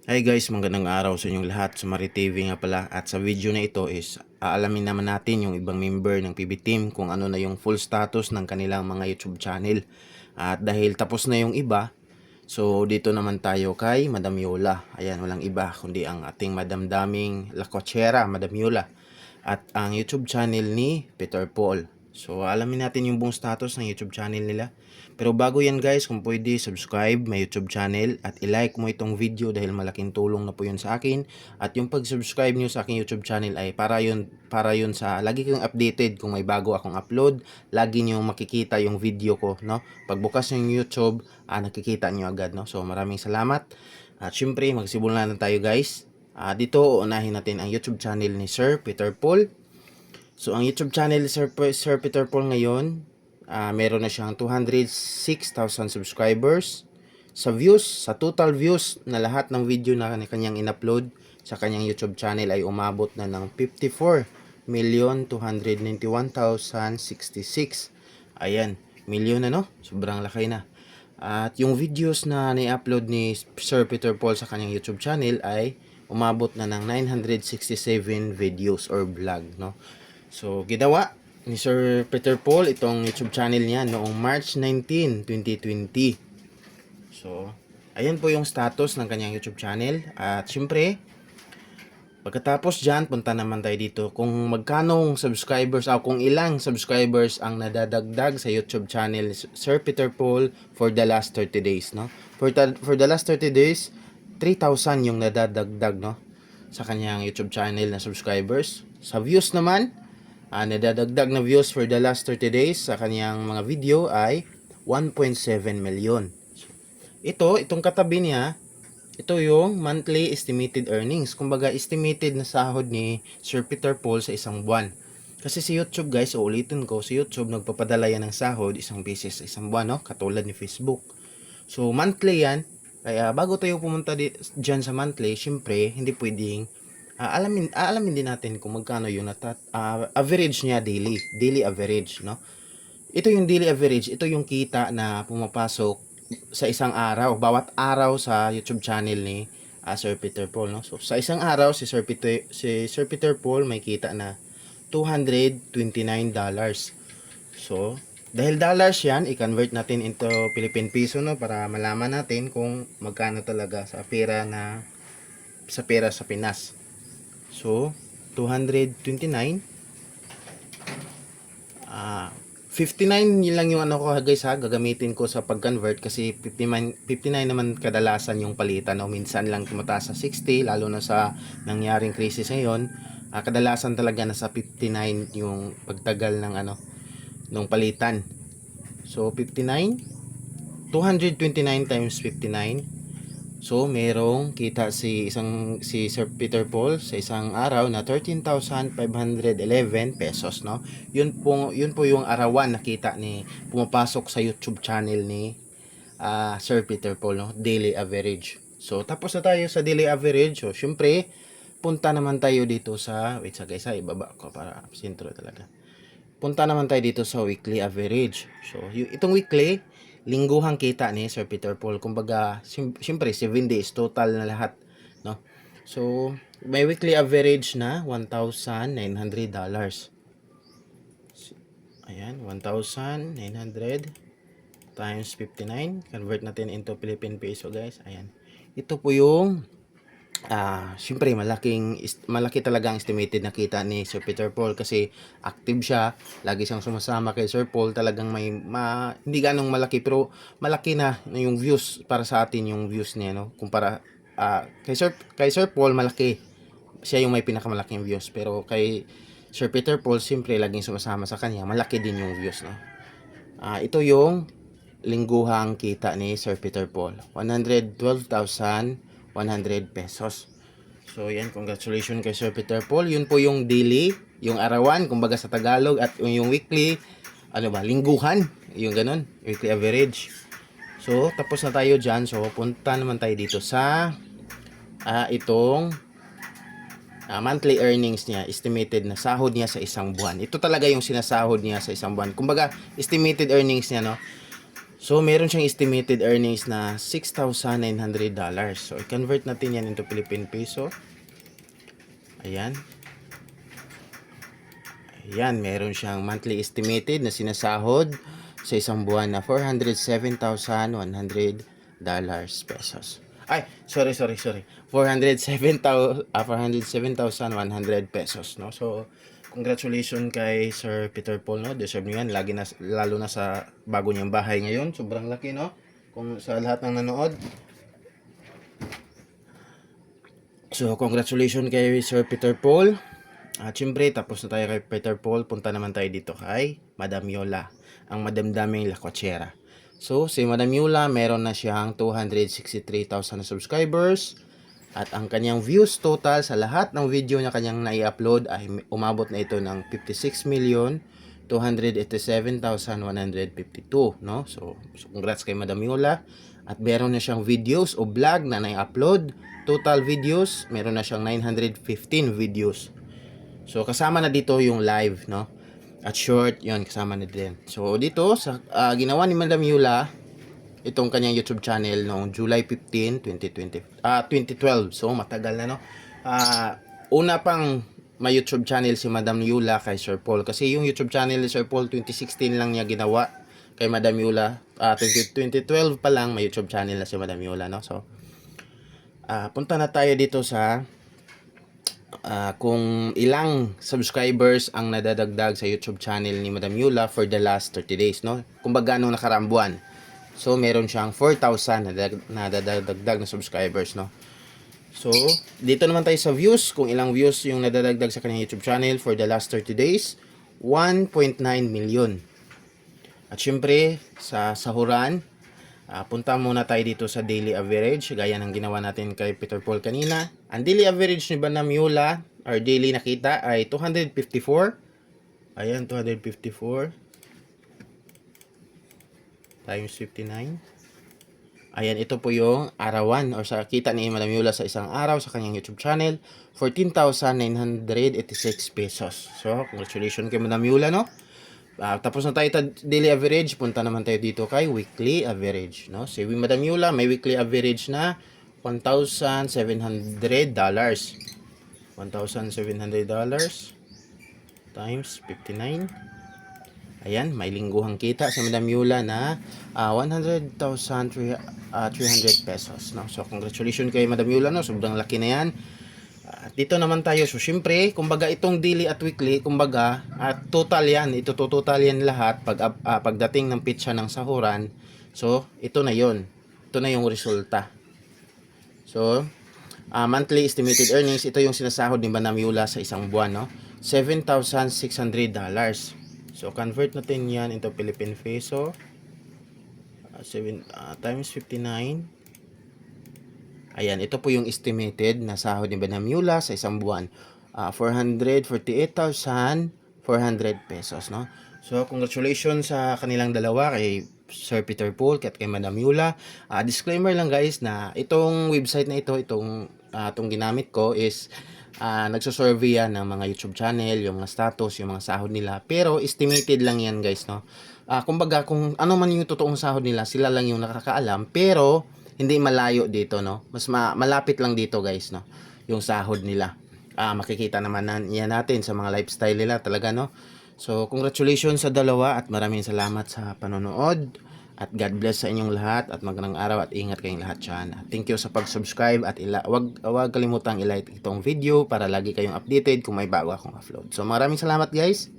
Hi guys, magandang araw sa inyong lahat. Sumari TV nga pala. At sa video na ito is aalamin naman natin yung ibang member ng PB Team kung ano na yung full status ng kanilang mga YouTube channel. At dahil tapos na yung iba, so dito naman tayo kay Madam Yola. Ayan, walang iba kundi ang ating Madam Daming Lacochera, Madam Yola. At ang YouTube channel ni Peter Paul. So alamin natin yung buong status ng YouTube channel nila. Pero bago yan guys, kung pwede subscribe my YouTube channel at i-like mo itong video dahil malaking tulong na po yun sa akin. At yung pag-subscribe nyo sa aking YouTube channel ay para yun sa lagi kong updated kung may bago akong upload. Lagi nyo makikita yung video ko, no? Pagbukas ng YouTube, nakikita nyo agad, no? So maraming salamat. At syempre, magsimulan na tayo guys. Dito, uunahin natin ang YouTube channel ni Sir Peter Paul. So, ang YouTube channel ni Sir Peter Paul ngayon, meron na siyang 206,000 subscribers. Sa total views na lahat ng video na kanyang in-upload sa kanyang YouTube channel ay umabot na ng 54,291,066. Ayan, milyon na, no? Sobrang laki na. At yung videos na ni-upload ni Sir Peter Paul sa kanyang YouTube channel ay umabot na ng 967 videos or vlog, no? So, ginawa ni Sir Peter Paul itong YouTube channel niya noong March 19, 2020. So, ayan po yung status ng kanyang YouTube channel. At syempre, pagkatapos dyan, punta naman tayo dito kung magkanong subscribers o kung ilang subscribers ang nadadagdag sa YouTube channel ni Sir Peter Paul for the last 30 days, no? For the last 30 days, 3,000 yung nadadagdag, no? Sa kanyang YouTube channel na subscribers. Sa views naman, nadadagdag na views for the last 30 days sa kanyang mga video ay 1.7 million. Itong katabi niya, ito yung monthly estimated earnings. Kumbaga, estimated na sahod ni Sir Peter Paul sa isang buwan. Kasi si YouTube guys, uulitin ko, si YouTube nagpapadala yan ng sahod isang beses sa isang buwan, no? Katulad ni Facebook. So, monthly yan. Kaya bago tayo pumunta dyan sa monthly, syempre, hindi pwedeng alamin din natin kung magkano yung average niya daily average, no? Ito yung daily average, ito yung kita na pumapasok sa isang araw, bawat araw sa YouTube channel ni Sir Peter Paul, no? So sa isang araw si Sir Peter Paul may kita na $229. So dahil dollars yan, i-convert natin into Philippine Peso, no, para malaman natin kung magkano talaga sa pera sa Pinas. So, 229. 59 yun lang yung ano ko guys ha, gagamitin ko sa pag-convert kasi 59 naman kadalasan yung palitan o minsan lang tumataas sa 60 lalo na sa nangyaring crisis ngayon. Kadalasan talaga nasa 59 yung pagtagal ng nung palitan. So, 59, 229 times 59. So, merong kita si Sir Peter Paul sa isang araw na 13,511 pesos, no? Yun po yung arawan na kita ni pumapasok sa YouTube channel ni Sir Peter Paul, no? Daily average. So, tapos na tayo sa daily average. So, syempre, punta naman tayo dito sa guys, ibaba ko para sintro talaga. Punta naman tayo dito sa weekly average. So, itong weekly, lingguhang kita ni Sir Peter Paul. Kumbaga, siyempre, 7 days total na lahat, no? So, may weekly average na $1,900. Ayan, 1,900 times 59. Convert natin into Philippine Peso, guys. Ayan. Ito po yung syempre malaki talaga ang estimated na kita ni Sir Peter Paul kasi active siya, lagi siyang sumasama kay Sir Paul. Talagang hindi ganong malaki pero malaki na yung views para sa atin, yung views niya, no? Kumpara kay Sir Paul, malaki siya yung may pinakamalaking views, pero kay Sir Peter Paul siyempre laging sumasama sa kanya, malaki din yung views, no? Ito yung lingguhang kita ni Sir Peter Paul, 112,100 pesos. So yan, congratulations kay Sir Peter Paul. Yun po yung daily, yung arawan, kumbaga sa Tagalog, at yung weekly, lingguhan, yung ganun, weekly average. So tapos na tayo dyan. So punta naman tayo dito sa itong monthly earnings niya, estimated na sahod niya sa isang buwan. Ito talaga yung sinasahod niya sa isang buwan. Kumbaga, estimated earnings niya, no? So, meron siyang estimated earnings na $6,900. So, i-convert natin yan into Philippine Peso. Ayan. Ayan, meron siyang monthly estimated na sinasahod sa isang buwan na $407,100 pesos. Ay, sorry. 407,100 pesos, no? So, congratulations kay Sir Peter Paul, no? Deserve niyo yan, lalo na sa bago niyang bahay ngayon. Sobrang laki, no? Kung sa lahat ng nanood. So, congratulations kay Sir Peter Paul. At syempre, tapos na tayo kay Peter Paul, punta naman tayo dito kay Madam Yola, ang madamdaming lakwachera. So, si Madam Yola, meron na siyang 263,000 na subscribers. At ang kanyang views total sa lahat ng video niya kanyang nai-upload ay umabot na ito ng 56,287,152, no? So, congrats kay Madam Yola. At meron na siyang videos o vlog na nai-upload. Total videos, meron na siyang 915 videos. So, kasama na dito yung live, no? At short, yun, kasama na din. So, dito, sa ginawa ni Madam Yola, itong kanyang YouTube channel noong July 15, 2012. So, matagal na, no? Una pang may YouTube channel si Madam Yola kay Sir Paul. Kasi yung YouTube channel ni Sir Paul, 2016 lang niya ginawa kay Madam Yola. 2012 pa lang, may YouTube channel na si Madam Yola, no? So, punta na tayo dito sa kung ilang subscribers ang nadadagdag sa YouTube channel ni Madam Yola for the last 30 days, no? Kumbaga nung nakaraang buwan. So, meron siyang 4,000 na nadadagdag na subscribers, no? So, dito naman tayo sa views. Kung ilang views yung nadadagdag sa kanyang YouTube channel for the last 30 days, 1.9 million. At syempre, sa sahuran, punta muna tayo dito sa daily average, gaya ng ginawa natin kay Peter Paul kanina. Ang daily average ni Madam Yola, or daily nakita, ay 254. Ayan, 254 times 59. Ayan, ito po yung arawan or sa kita ni Madam Yola sa isang araw sa kanyang YouTube channel, 14,986 pesos. So, congratulations kay Madam Yola, no? Tapos na tayo daily average, punta naman tayo dito kay weekly average, no? Si Madam Yola may weekly average na $1,700. $1,700 times 59. Ayan, may lingguhang kita sa Madam Yola na 100,300 pesos, no? So, congratulations kay Madam Yola, no? Sobrang laki na yan. Dito naman tayo. So, syempre, kumbaga itong daily at weekly, kumbaga, total yan. Ito total yan lahat pagdating ng pitsa ng sahuran. So, ito na yon. Ito na yung resulta. So, monthly estimated earnings, ito yung sinasahod ni Madam Yola sa isang buwan, no? $7,600. So, convert natin yan into Philippine Peso. 7 times 59. Ayan, ito po yung estimated na sahod ni Madam Yola sa isang buwan. 448,400 pesos, no? So, congratulations sa kanilang dalawa, kay Sir Peter Paul at kay Madam Yola. Disclaimer lang guys na itong website na ito, itong ginamit ko is nagsusurvey yan ng mga YouTube channel, yung mga status, yung mga sahod nila. Pero estimated lang yan guys, no? Kumbaga kung ano man yung totoong sahod nila, sila lang yung nakakaalam. Pero hindi malayo dito, no? Mas malapit lang dito guys, no? Yung sahod nila. Makikita naman yan natin sa mga lifestyle nila talaga, no? So, congratulations sa dalawa at maraming salamat sa panonood. At God bless sa inyong lahat at magandang araw at ingat kayong lahat dyan. Thank you sa pag-subscribe at wag kalimutang i-like itong video para lagi kayong updated kung may bago akong upload. So, maraming salamat guys.